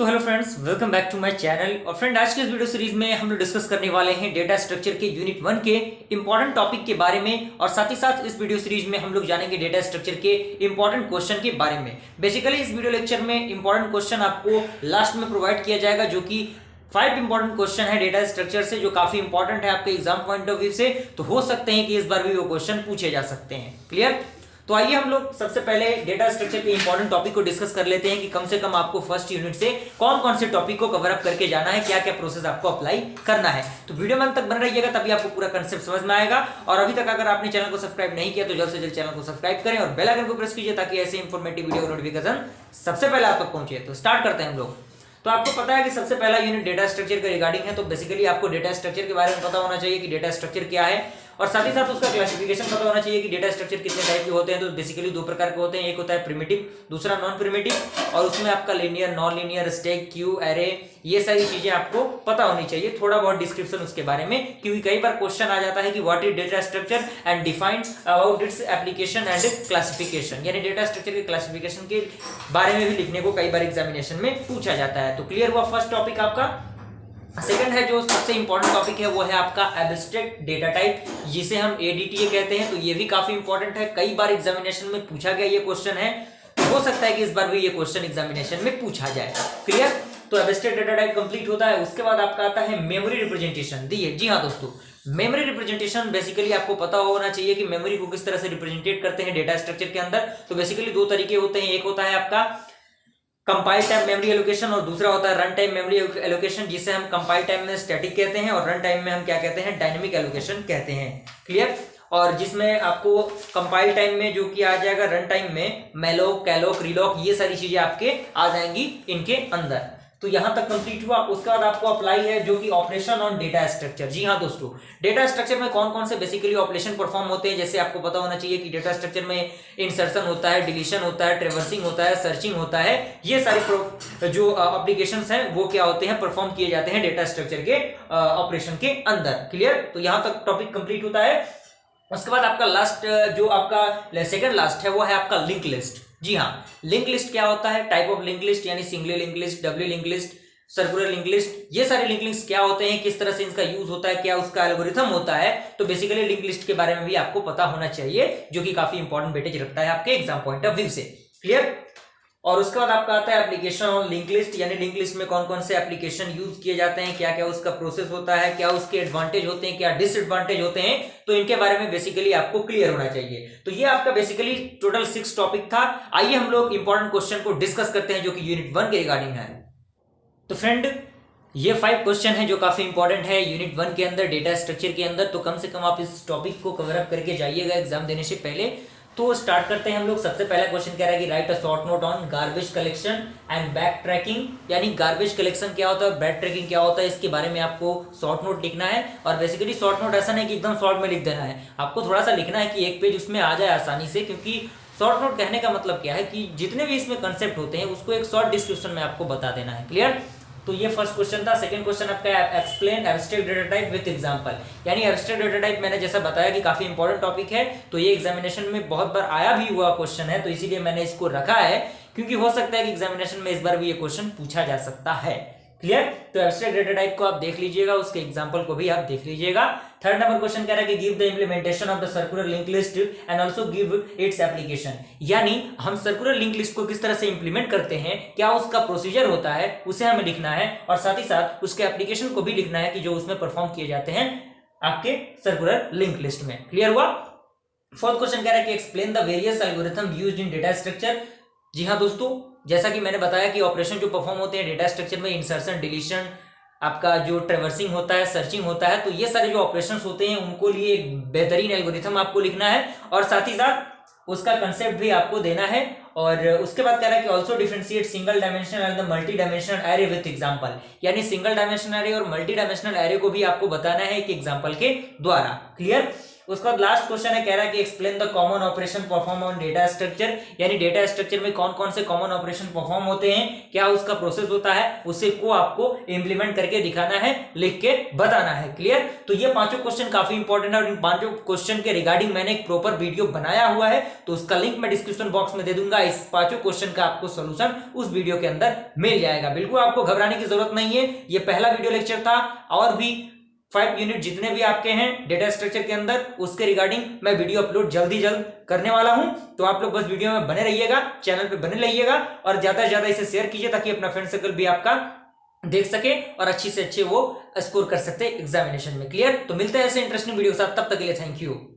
तो hello friends, welcome back to my channel. और friend, आज के इस वीडियो सीरीज में हम लोग डिस्कस करने वाले हैं डेटा स्ट्रक्चर के यूनिट 1 के इंपॉर्टेंट टॉपिक के बारे में। और साथ ही साथ इस वीडियो सीरीज में हम लोग जानेंगे डेटा स्ट्रक्चर के इंपॉर्टेंट क्वेश्चन के बारे में। बेसिकली इस वीडियो लेक्चर में इंपॉर्टेंट क्वेश्चन आपको लास्ट में प्रोवाइड किया जाएगा, जो कि 5 इंपॉर्टेंट क्वेश्चन है डेटा स्ट्रक्चर से, जो काफी इंपॉर्टेंट है आपके एग्जाम पॉइंट ऑफ व्यू से। तो हो सकते हैं कि इस बार भी वो क्वेश्चन पूछे जा सकते हैं। क्लियर? तो आइए हम लोग सबसे पहले डेटा स्ट्रक्चर के इंपॉर्टेंट टॉपिक को डिस्कस कर लेते हैं कि कम से कम आपको फर्स्ट यूनिट से कौन कौन से टॉपिक को कवर अप करके जाना है, क्या क्या प्रोसेस आपको अप्लाई करना है। तो वीडियो में अंत तक बन रहिएगा, तभी आपको पूरा कंसेप्ट समझ में आएगा। और अभी तक अगर आपने चैनल को सब्सक्राइब नहीं किया तो जल्द से जल्द चैनल को सब्सक्राइब करें और बेल आइकन को प्रेस कीजिए, ताकि ऐसे इंफॉर्मेटिव वीडियो का नोटिफिकेशन सबसे पहले आप तक पहुंचे। तो स्टार्ट करते हैं हम लोग। तो आपको पता है कि सबसे पहला यूनिट डेटा स्ट्रक्चर के रिगार्डिंग है। तो बेसिकली आपको डेटा स्ट्रक्चर के बारे में पता होना चाहिए कि डेटा स्ट्रक्चर क्या है, और साथ ही साथ उसका क्लासिफिकेशन पता होना चाहिए कि डेटा स्ट्रक्चर कितने टाइप के होते हैं। तो बेसिकली दो प्रकार के होते हैं, एक होता है प्रिमिटिव, दूसरा नॉन प्रिमिटिव। और उसमें आपका linear, non linear, stack, Q, array, ये सारी चीजें आपको पता होनी चाहिए। थोड़ा बहुत डिस्क्रिप्शन उसके बारे में, क्योंकि कई बार क्वेश्चन आ जाता है कि what is data structure and defined about its application and classification, यानी डेटा स्ट्रक्चर के क्लासिफिकेशन के बारे में भी लिखने को कई बार एग्जामिनेशन में पूछा जाता है। तो क्लियर हुआ फर्स्ट टॉपिक आपका। सेकंड है जो सबसे इंपॉर्टेंट टॉपिक है, वो है आपका एब्स्ट्रैक्ट डेटा टाइप, जिसे हम एडीटीए कहते हैं। तो ये भी काफी इंपॉर्टेंट है, कई बार एग्जामिनेशन में पूछा गया ये क्वेश्चन है। तो हो सकता है कि इस बार भी ये क्वेश्चन एग्जामिनेशन में पूछा जाए। क्लियर? तो एब्स्ट्रैक्ट डेटा टाइप कंप्लीट होता है। उसके बाद आपका आता है मेमोरी रिप्रेजेंटेशन। जी हाँ दोस्तों, मेमोरी रिप्रेजेंटेशन बेसिकली आपको पता होना चाहिए कि मेमोरी को किस तरह से रिप्रेजेंटेट करते हैं डेटा स्ट्रक्चर के अंदर। तो बेसिकली दो तरीके होते हैं, एक होता है आपका कंपाइल टाइम मेमोरी एलोकेशन और दूसरा होता है रन टाइम मेमोरी एलोकेशन, जिसे हम कंपाइल टाइम में स्टैटिक कहते हैं और रन टाइम में हम क्या कहते हैं, डायनेमिक एलोकेशन कहते हैं। क्लियर? और जिसमें आपको कंपाइल टाइम में जो कि आ जाएगा, रन टाइम में मैलोक, कैलोक, रीलॉक, ये सारी चीजें आपके आ जाएंगी इनके अंदर। तो यहां तक कंप्लीट हुआ। उसके बाद आपको अप्लाई है जो कि ऑपरेशन ऑन डेटा स्ट्रक्चर। जी हाँ दोस्तों, डेटा स्ट्रक्चर में कौन कौन से बेसिकली ऑपरेशन परफॉर्म होते हैं, जैसे आपको पता होना चाहिए कि डेटा स्ट्रक्चर में इंसर्शन होता है, डिलीशन होता है, ट्रेवर्सिंग होता है, सर्चिंग होता है। ये सारे जो एप्लीकेशंस हैं वो क्या होते हैं, परफॉर्म किए जाते हैं डेटा स्ट्रक्चर के ऑपरेशन के अंदर। क्लियर? तो यहां तक टॉपिक कंप्लीट होता है। उसके बाद आपका लास्ट, जो आपका सेकंड लास्ट है, वो है आपका लिंक लिस्ट। जी हाँ, लिंक लिस्ट क्या होता है, टाइप ऑफ लिंक लिस्ट, यानी single link list, double link list, circular link list, ये सारे लिंक लिस्ट क्या होते हैं, किस तरह से इनका यूज होता है, क्या उसका एल्गोरिथम होता है। तो बेसिकली लिंक लिस्ट के बारे में भी आपको पता होना चाहिए, जो कि काफी इंपॉर्टेंट वेटेज रखता है आपके एग्जाम पॉइंट ऑफ व्यू से। क्लियर? और उसके बाद आपका आता है एप्लीकेशन ऑन लिंक लिस्ट, यानी लिंक लिस्ट में कौन कौन से एप्लीकेशन यूज किए जाते हैं, क्या क्या उसका प्रोसेस होता है, क्या उसके एडवांटेज होते हैं, क्या डिसएडवांटेज होते हैं। तो इनके बारे में बेसिकली आपको क्लियर होना चाहिए। तो ये आपका बेसिकली टोटल 6 टॉपिक था। आइए हम लोग इंपॉर्टेंट क्वेश्चन को डिस्कस करते हैं, जो कि यूनिट 1 के रिगार्डिंग है। तो फ्रेंड, ये 5 क्वेश्चन है जो काफी इंपॉर्टेंट है यूनिट 1 के अंदर, डेटा स्ट्रक्चर के अंदर। तो कम से कम आप इस टॉपिक को कवर अप करके जाइएगा एग्जाम देने से पहले। तो स्टार्ट करते हैं हम लोग। सबसे पहला क्वेश्चन कह रहा है कि right a short note on garbage collection and back tracking, यानी गार्बेज कलेक्शन क्या होता है, बैक ट्रैकिंग क्या होता है, इसके बारे में आपको शॉर्ट नोट लिखना है। और बेसिकली शॉर्ट नोट ऐसा नहीं कि एकदम शॉर्ट में लिख देना है, आपको थोड़ा सा लिखना है कि एक पेज उसमें आ जाए आसानी से। क्योंकि शॉर्ट नोट कहने का मतलब क्या है कि जितने भी इसमें कंसेप्ट होते हैं उसको एक शॉर्ट डिस्क्रिप्शन में आपको बता देना है। क्लियर? तो ये फर्स्ट क्वेश्चन था। सेकंड क्वेश्चन आपका explain abstract data type with example, यानी एब्स्ट्रैक्ट डेटा टाइप मैंने जैसा बताया कि काफी इंपॉर्टेंट टॉपिक है। तो ये एग्जामिनेशन में बहुत बार आया भी हुआ क्वेश्चन है, तो इसीलिए मैंने इसको रखा है, क्योंकि हो सकता है कि एग्जामिनेशन में इस बार भी ये क्वेश्चन पूछा जा सकता है। क्लियर? तो एब्स्ट्रैक्ट डेटा टाइप को आप देख लीजिएगा, उसके एग्जांपल को भी आप देख लीजिएगा। थर्ड नंबर क्वेश्चन कह रहा है कि give the implementation of the circular link list and also give its application, यानी हम सर्कुलर लिंक लिस्ट को किस तरह से इंप्लीमेंट करते हैं, क्या उसका प्रोसीजर होता है, उसे हमें लिखना है। और साथ ही साथ उसके एप्लीकेशन को भी लिखना है कि जो उसमें परफॉर्म किए जाते हैं आपके सर्कुलर लिंक लिस्ट में। क्लियर हुआ? फोर्थ क्वेश्चन कह रहा है कि explain the various algorithm used in data structure. जी हाँ दोस्तों, जैसा कि मैंने बताया कि ऑपरेशन जो परफॉर्म होते हैं डेटा स्ट्रक्चर में, इंसर्शन, डिलीशन, आपका जो ट्रेवर्सिंग होता है, सर्चिंग होता है, तो ये सारे जो ऑपरेशंस होते हैं उनको लिए एक बेहतरीन एल्गोरिथम आपको लिखना है, और साथ ही साथ उसका कंसेप्ट भी आपको देना है। और उसके बाद कह रहा है कि also differentiate single dimensional and the multi dimensional array with example, यानी सिंगल डायमेंशनल एरे और मल्टी डायमेंशनल एरे को भी आपको बताना है एक एग्जांपल के द्वारा। क्लियर? उसका लास्ट क्वेश्चन है, कह रहा है कि explain the common operation perform on data structure, यानी डेटा स्ट्रक्चर में कौन कौन से कॉमन ऑपरेशन परफॉर्म होते हैं, क्या उसका प्रोसेस होता है, उसे को आपको इंप्लीमेंट करके दिखाना है, लिख के बताना है। क्लियर? तो ये पांचों क्वेश्चन काफी इंपॉर्टेंट है और इन पांचों क्वेश्चन के रिगार्डिंग मैंने एक प्रॉपर वीडियो बनाया हुआ है, तो उसका लिंक मैं डिस्क्रिप्शन बॉक्स में दे दूंगा। इस पांचों क्वेश्चन का आपको सोल्यूशन उस वीडियो के अंदर मिल जाएगा। बिल्कुल आपको घबराने की जरूरत नहीं है, ये पहला वीडियो लेक्चर था, और भी 5 यूनिट जितने भी आपके हैं डेटा स्ट्रक्चर के अंदर, उसके रिगार्डिंग मैं वीडियो अपलोड जल्द करने वाला हूं। तो आप लोग बस वीडियो में बने रहिएगा, चैनल पे बने रहिएगा और ज्यादा से ज्यादा इसे शेयर कीजिए ताकि अपना फ्रेंड सर्कल भी आपका देख सके और अच्छी से अच्छे वो स्कोर कर सकते एग्जामिनेशन में। क्लियर? तो मिलते हैं ऐसे इंटरेस्टिंग वीडियो के साथ, तब तक के लिए थैंक यू।